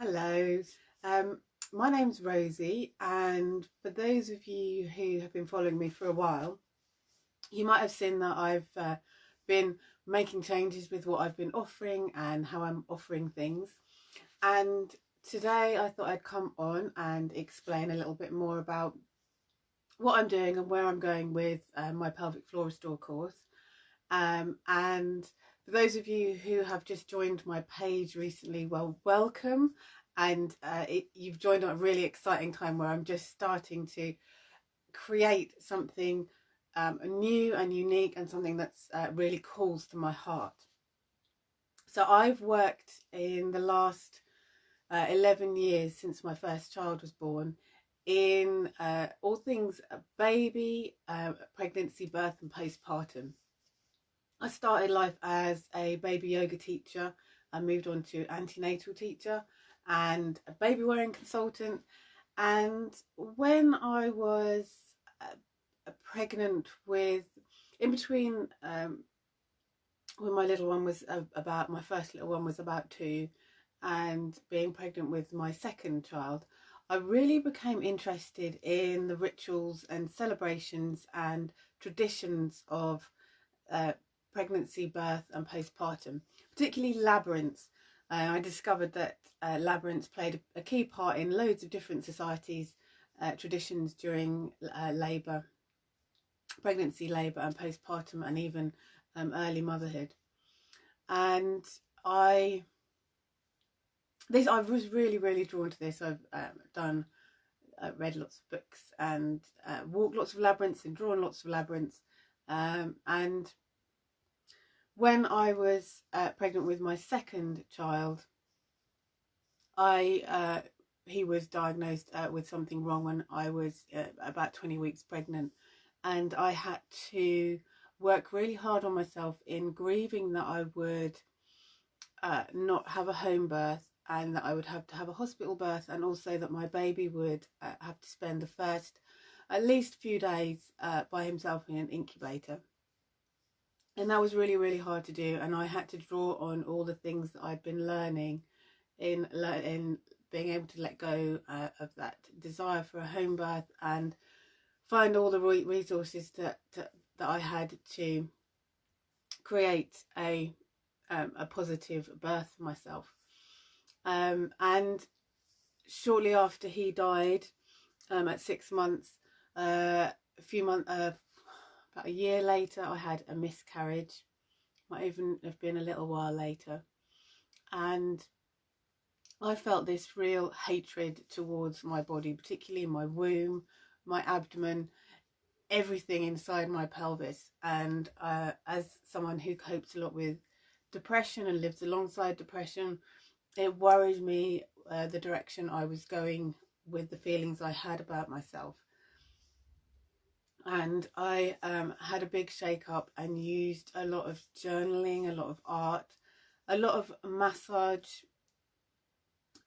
Hello, um, my name's Rosie, and for those of you who have been following me for a while, you might have seen that I've been making changes with what I've been offering and how I'm offering things. And today I thought I'd come on and explain a little bit more about what I'm doing and where I'm going with my pelvic floor restore course. And for those of you who have just joined my page recently, well, welcome. And you've joined at a really exciting time where I'm just starting to create something new and unique and something that's really calls to my heart. So I've worked in the last 11 years since my first child was born in all things baby, pregnancy, birth and postpartum. I started life as a baby yoga teacher. I moved on to antenatal teacher and a baby wearing consultant. And when I was pregnant with, in between, when my little one was about, my first little one was about 2, and being pregnant with my second child, I really became interested in the rituals and celebrations and traditions of pregnancy, birth and postpartum, particularly labyrinths. I discovered that labyrinths played a key part in loads of different societies' traditions during labour, pregnancy, labour and postpartum, and even early motherhood. And I was really drawn to this. I've read lots of books and walked lots of labyrinths and drawn lots of labyrinths, and when I was pregnant with my second child, he was diagnosed with something wrong when I was about 20 weeks pregnant, and I had to work really hard on myself in grieving that I would not have a home birth, and that I would have to have a hospital birth, and also that my baby would have to spend the first at least few days by himself in an incubator. And that was really hard to do, and I had to draw on all the things that I'd been learning in being able to let go of that desire for a home birth, and find all the resources that I had to create a positive birth for myself. And shortly after he died, at 6 months, a few months, about a year later, I had a miscarriage. Might even have been a little while later. And I felt this real hatred towards my body, particularly my womb, my abdomen, everything inside my pelvis. And as someone who copes a lot with depression and lives alongside depression, it worried me the direction I was going with the feelings I had about myself. And I had a big shake up and used a lot of journaling, a lot of art, a lot of massage,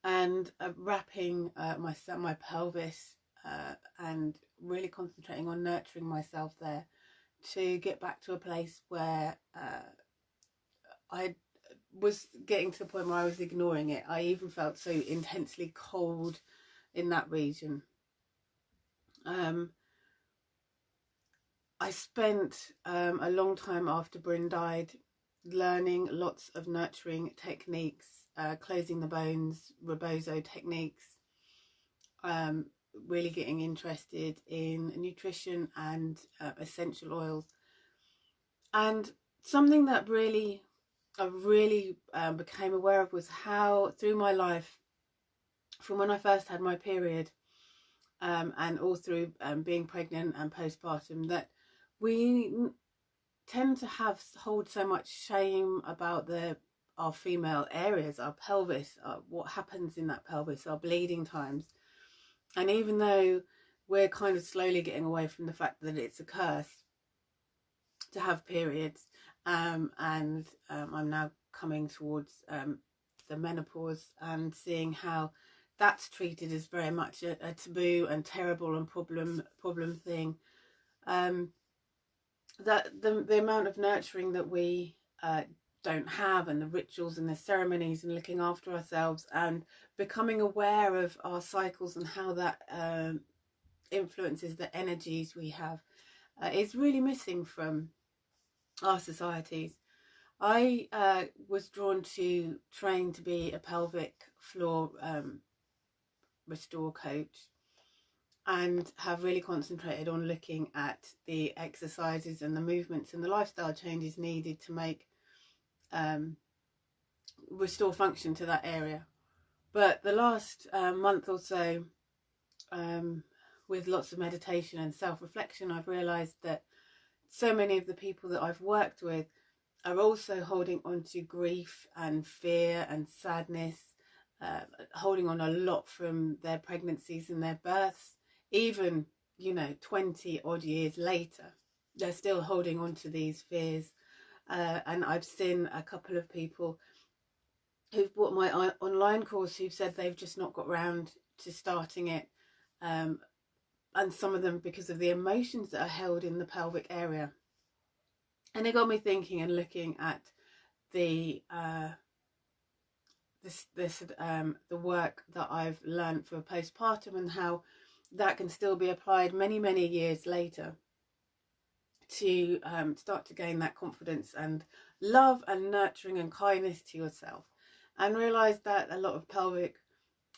and wrapping my pelvis, and really concentrating on nurturing myself there to get back to a place where I was getting to the point where I was ignoring it. I even felt so intensely cold in that region. I spent a long time after Bryn died learning lots of nurturing techniques, closing the bones, rebozo techniques, really getting interested in nutrition and essential oils. And something that I really became aware of was how through my life, from when I first had my period, and all through being pregnant and postpartum, that we tend to hold so much shame about our female areas, our pelvis, what happens in that pelvis, our bleeding times. And even though we're kind of slowly getting away from the fact that it's a curse to have periods, and I'm now coming towards the menopause and seeing how that's treated as very much a taboo and terrible and problem thing. That the amount of nurturing that we don't have, and the rituals and the ceremonies and looking after ourselves and becoming aware of our cycles and how that influences the energies we have is really missing from our societies. I was drawn to train to be a pelvic floor restore coach, and have really concentrated on looking at the exercises and the movements and the lifestyle changes needed to make restore function to that area. But the last month or so, with lots of meditation and self-reflection, I've realised that so many of the people that I've worked with are also holding on to grief and fear and sadness, holding on a lot from their pregnancies and their births. Even, 20 odd years later, they're still holding on to these fears. And I've seen a couple of people who've bought my online course who've said they've just not got round to starting it. And some of them because of the emotions that are held in the pelvic area. And it got me thinking and looking at the the work that I've learned for postpartum, and how that can still be applied many, many years later to start to gain that confidence and love and nurturing and kindness to yourself, and realise that a lot of pelvic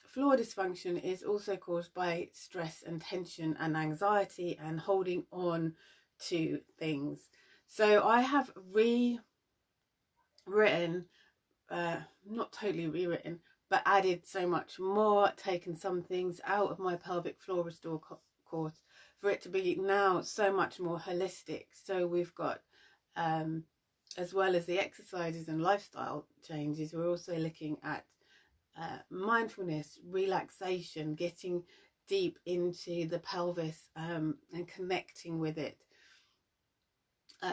floor dysfunction is also caused by stress and tension and anxiety and holding on to things. So I have rewritten, not totally rewritten, but added so much more, taken some things out of my pelvic floor restore course for it to be now so much more holistic. So we've got, as well as the exercises and lifestyle changes, we're also looking at mindfulness, relaxation, getting deep into the pelvis and connecting with it.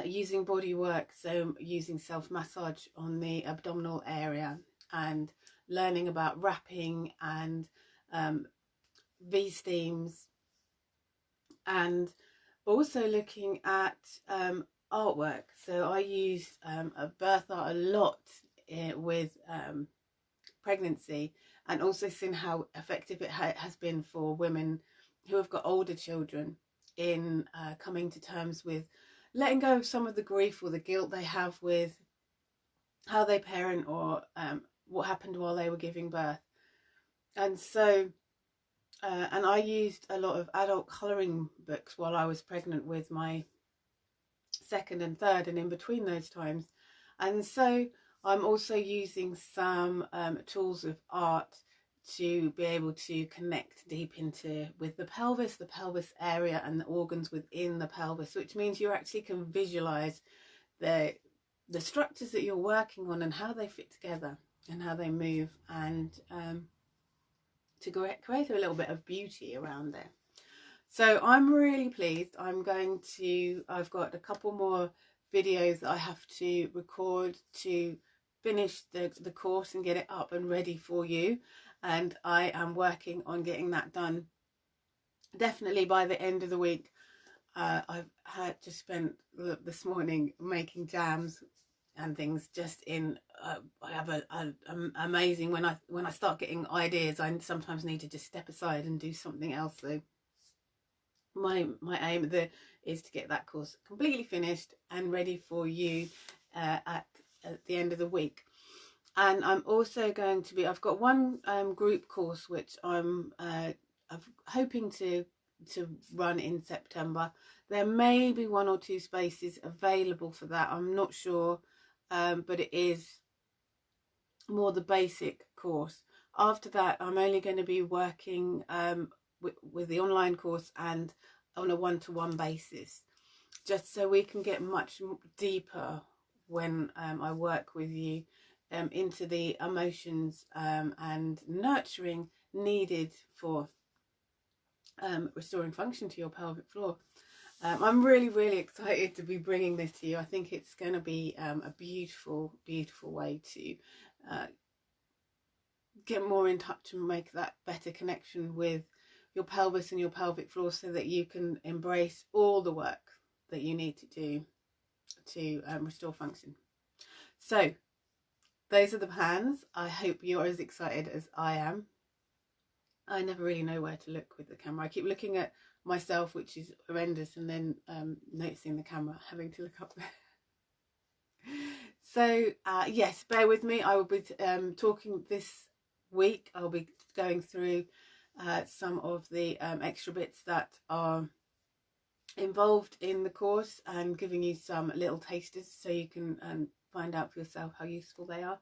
Using body work, so using self-massage on the abdominal area, and learning about wrapping and V-steams, and also looking at artwork. So I use a birth art a lot with pregnancy, and also seen how effective it has been for women who have got older children in coming to terms with letting go of some of the grief or the guilt they have with how they parent, or what happened while they were giving birth. And so, and I used a lot of adult colouring books while I was pregnant with my second and third, and in between those times. And so I'm also using some tools of art to be able to connect deep into with the pelvis area and the organs within the pelvis, which means you actually can visualize the structures that you're working on and how they fit together and how they move, and to create a little bit of beauty around there. So I'm really pleased. I've got a couple more videos that I have to record to finish the course and get it up and ready for you, and I am working on getting that done definitely by the end of the week. I've had to spend this morning making jams and things just in I have an amazing, when I start getting ideas, I sometimes need to just step aside and do something else. So my aim is to get that course completely finished and ready for you at the end of the week. And I'm also going to be, I've got one group course which I'm hoping to run in September. There may be 1 or 2 spaces available for that, I'm not sure, but it is more the basic course. After that, I'm only going to be working with the online course and on a one-to-one basis, just so we can get much deeper when I work with you into the emotions and nurturing needed for restoring function to your pelvic floor. I'm really, really excited to be bringing this to you. I think it's going to be a beautiful, beautiful way to get more in touch and make that better connection with your pelvis and your pelvic floor, so that you can embrace all the work that you need to do to restore function. So those are the plans. I hope you're as excited as I am. I never really know where to look with the camera. I keep looking at myself, which is horrendous, and then noticing the camera, having to look up there. So yes, bear with me. I will be talking this week. I'll be going through some of the extra bits that are involved in the course and giving you some little tasters so you can find out for yourself how useful they are.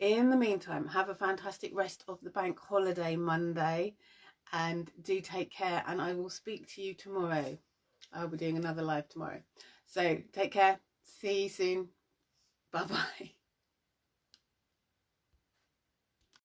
In the meantime, have a fantastic rest of the bank holiday Monday, and do take care, and I will speak to you tomorrow. I'll be doing another live tomorrow. So take care. See you soon. Bye bye.